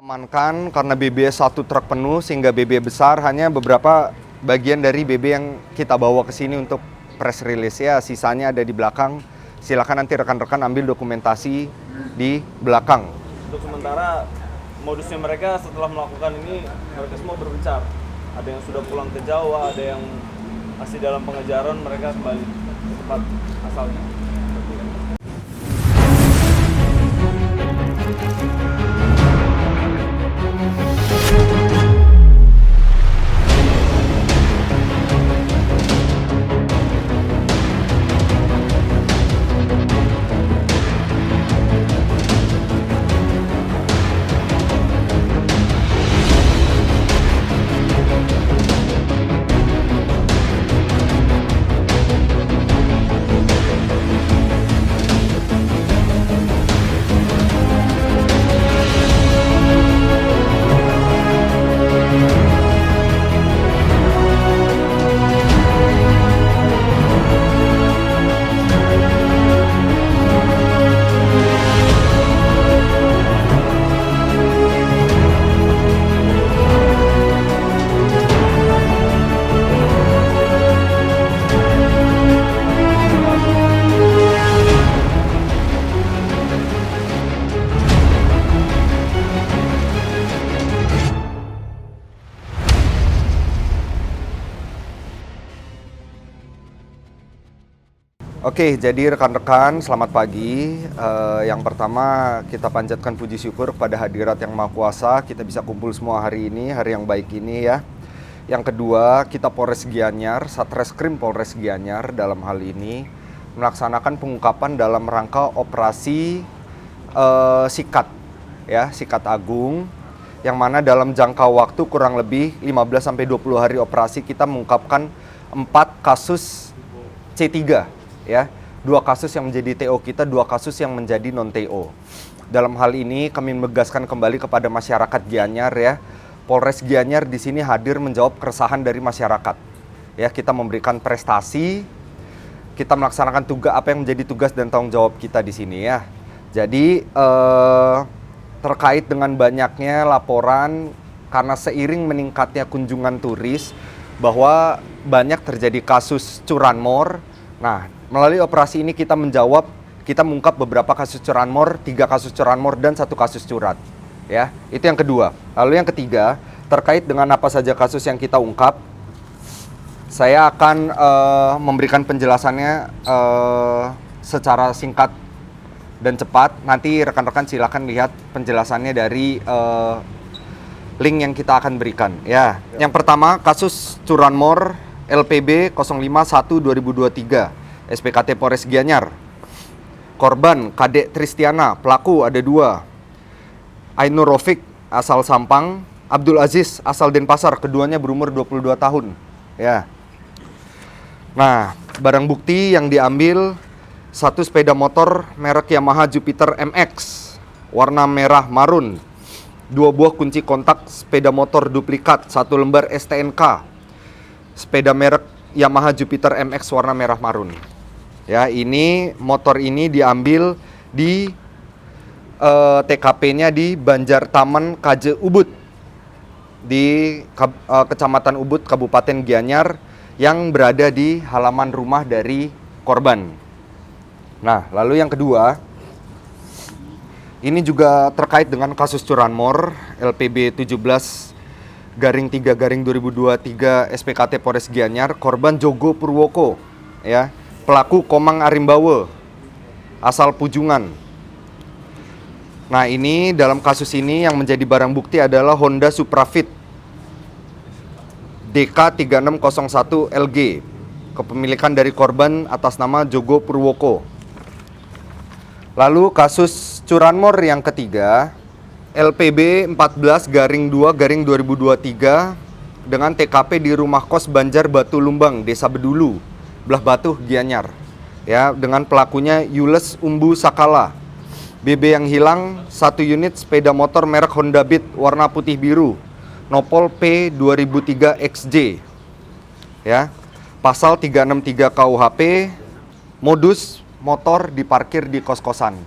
Amankan karena BB satu truk penuh sehingga BB besar, hanya beberapa bagian dari BB yang kita bawa ke sini untuk press release ya, sisanya ada di belakang. Silakan nanti rekan-rekan ambil dokumentasi di belakang. Untuk sementara modusnya mereka setelah melakukan ini, mereka semua berpencar. Ada yang sudah pulang ke Jawa, ada yang masih dalam pengejaran, mereka kembali ke tempat asalnya. Oke, jadi rekan-rekan selamat pagi. Yang pertama kita panjatkan puji syukur kepada hadirat yang Maha Kuasa, kita bisa kumpul semua hari ini, hari yang baik ini ya. Yang kedua, kita Polres Gianyar, Satreskrim Polres Gianyar dalam hal ini melaksanakan pengungkapan dalam rangka operasi Sikat ya, Sikat Agung, yang mana dalam jangka waktu kurang lebih 15-20 hari operasi kita mengungkapkan 4 kasus C3 ya, 2 kasus yang menjadi TO kita, 2 kasus yang menjadi non TO. Dalam hal ini kami menegaskan kembali kepada masyarakat Gianyar ya, Polres Gianyar di sini hadir menjawab keresahan dari masyarakat. Ya, kita memberikan prestasi, kita melaksanakan tugas apa yang menjadi tugas dan tanggung jawab kita di sini ya. Jadi terkait dengan banyaknya laporan karena seiring meningkatnya kunjungan turis bahwa banyak terjadi kasus curanmor. Nah, melalui operasi ini kita menjawab, kita mengungkap beberapa kasus curanmor, 3 kasus curanmor dan 1 kasus curat. Ya, itu yang kedua. Lalu yang ketiga, terkait dengan apa saja kasus yang kita ungkap, saya akan memberikan penjelasannya secara singkat dan cepat. Nanti rekan-rekan silakan lihat penjelasannya dari link yang kita akan berikan. Ya, yang pertama kasus curanmor LPB 051/2023. SPKT Polres Gianyar. Korban Kadek Tristiana, pelaku ada 2. Ainur Rofik asal Sampang, Abdul Aziz asal Denpasar, keduanya berumur 22 tahun. Ya. Nah, barang bukti yang diambil 1 sepeda motor merek Yamaha Jupiter MX warna merah marun, 2 buah kunci kontak sepeda motor duplikat, 1 lembar STNK. Sepeda merek Yamaha Jupiter MX warna merah marun. Ya, ini motor ini diambil di TKP-nya di Banjar Taman KJ Ubud di Kecamatan Ubud, Kabupaten Gianyar, yang berada di halaman rumah dari korban. Nah, lalu yang kedua, ini juga terkait dengan kasus curanmor LPB 17/3/2023 SPKT Polres Gianyar, korban Jogo Purwoko ya. Pelaku Komang Arimbawe, asal Pujungan. Nah, ini dalam kasus ini yang menjadi barang bukti adalah Honda Suprafit DK3601 LG, kepemilikan dari korban atas nama Jogo Purwoko. Lalu kasus curanmor yang ketiga, LPB 14/2/2023 dengan TKP di rumah kos Banjar Batu Lumbang, Desa Bedulu, Belah Batu, Gianyar. Ya, dengan pelakunya Yules Umbu Sakala. BB yang hilang 1 unit sepeda motor merek Honda Beat warna putih biru, Nopol P2003XJ. Ya. Pasal 363 KUHP, modus motor diparkir di kos-kosan.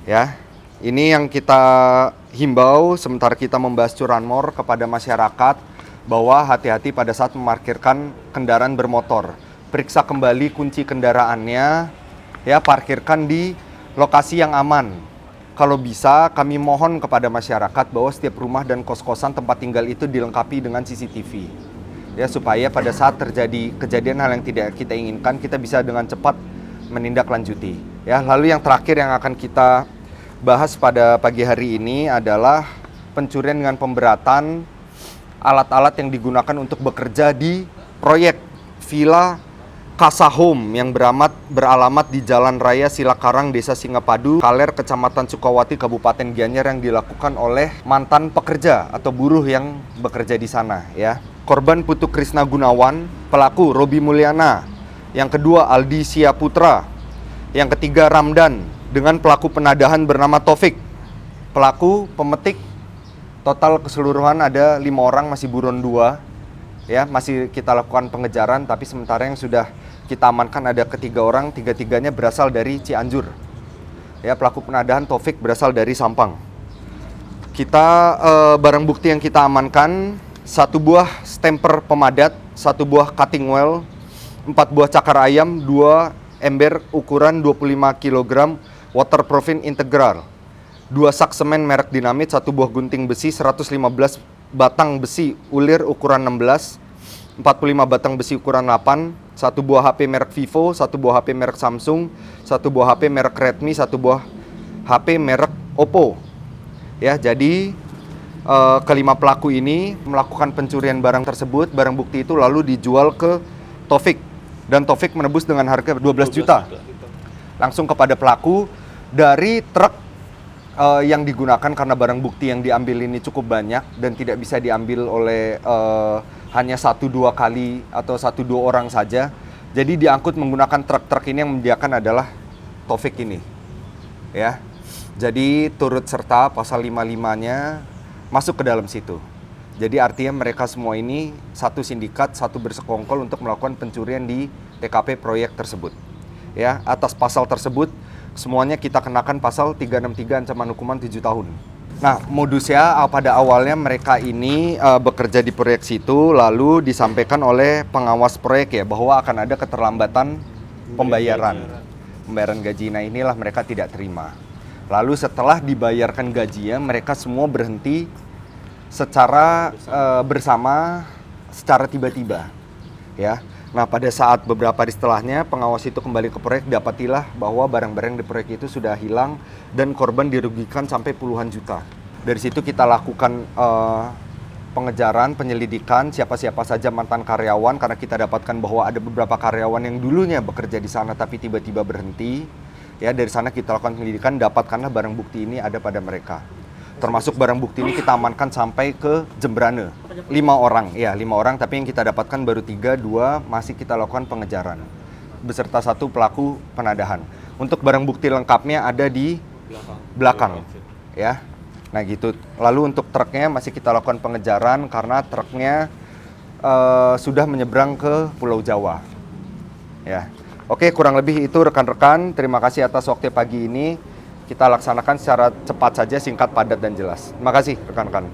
Ya. ini yang kita himbau sementara kita membahas curanmor kepada masyarakat bahwa hati-hati pada saat memarkirkan kendaraan bermotor. Periksa kembali kunci kendaraannya, ya, parkirkan di lokasi yang aman. Kalau bisa, kami mohon kepada masyarakat bahwa setiap rumah dan kos-kosan tempat tinggal itu dilengkapi dengan CCTV. Ya, supaya pada saat terjadi kejadian hal yang tidak kita inginkan, kita bisa dengan cepat menindaklanjuti. Ya, lalu yang terakhir yang akan kita bahas pada pagi hari ini adalah pencurian dengan pemberatan alat-alat yang digunakan untuk bekerja di proyek Villa Casa Home yang beralamat di Jalan Raya Silakarang, Desa Singapadu, Kaler, Kecamatan Sukawati, Kabupaten Gianyar yang dilakukan oleh mantan pekerja atau buruh yang bekerja di sana, ya. Korban Putu Krisna Gunawan, pelaku Robi Mulyana, yang kedua Aldi Siaputra, yang ketiga Ramdan, dengan pelaku penadahan bernama Taufik. Pelaku pemetik, total keseluruhan ada 5 orang, masih buron 2. Ya, masih kita lakukan pengejaran, tapi sementara yang sudah kita amankan ada 3 orang, 3-tiganya berasal dari Cianjur. Ya, pelaku penadahan Taufik berasal dari Sampang. Kita barang bukti yang kita amankan, 1 buah stemper pemadat, 1 buah cutting well, 4 buah cakar ayam, 2 ember ukuran 25 kg waterproofing integral, 2 sak semen merek dinamit, 1 buah gunting besi, 115 batang besi ulir ukuran 16, 45 batang besi ukuran 8, 1 buah HP merek Vivo, 1 buah HP merek Samsung, 1 buah HP merek Redmi, 1 buah HP merek Oppo. Ya, jadi kelima pelaku ini melakukan pencurian barang tersebut. Barang bukti itu lalu dijual ke Taufik, dan Taufik menebus dengan harga 12 juta langsung kepada pelaku dari truk yang digunakan, karena barang bukti yang diambil ini cukup banyak dan tidak bisa diambil oleh hanya 1-2 kali atau 1-2 orang saja. Jadi diangkut menggunakan truk-truk ini, yang menyediakan adalah Taufik ini. Ya. Jadi turut serta pasal 55-nya masuk ke dalam situ. Jadi artinya mereka semua ini satu sindikat, satu bersekongkol untuk melakukan pencurian di TKP proyek tersebut. Ya, atas pasal tersebut semuanya kita kenakan pasal 363 ancaman hukuman 7 tahun. Nah, modusnya pada awalnya mereka ini bekerja di proyek situ, lalu disampaikan oleh pengawas proyek ya bahwa akan ada keterlambatan pembayaran gaji. Nah, inilah mereka tidak terima. Lalu setelah dibayarkan gajinya, mereka semua berhenti secara bersama, secara tiba-tiba. Ya. Nah, pada saat beberapa hari setelahnya, pengawas itu kembali ke proyek, dapatilah bahwa barang-barang di proyek itu sudah hilang dan korban dirugikan sampai puluhan juta. Dari situ kita lakukan pengejaran, penyelidikan siapa-siapa saja mantan karyawan, karena kita dapatkan bahwa ada beberapa karyawan yang dulunya bekerja di sana tapi tiba-tiba berhenti. Ya, dari sana kita lakukan penyelidikan, dapatkanlah barang bukti ini ada pada mereka. Termasuk barang bukti ini kita amankan sampai ke Jembrane. 5 orang, ya 5 orang, tapi yang kita dapatkan baru 3, 2 masih kita lakukan pengejaran. Beserta 1 pelaku penadahan. Untuk barang bukti lengkapnya ada di belakang. Ya. Nah gitu. Lalu untuk truknya masih kita lakukan pengejaran karena truknya sudah menyeberang ke Pulau Jawa. Ya. Oke, kurang lebih itu rekan-rekan. Terima kasih atas waktu pagi ini. Kita laksanakan secara cepat saja, singkat, padat, dan jelas. Terima kasih rekan-rekan.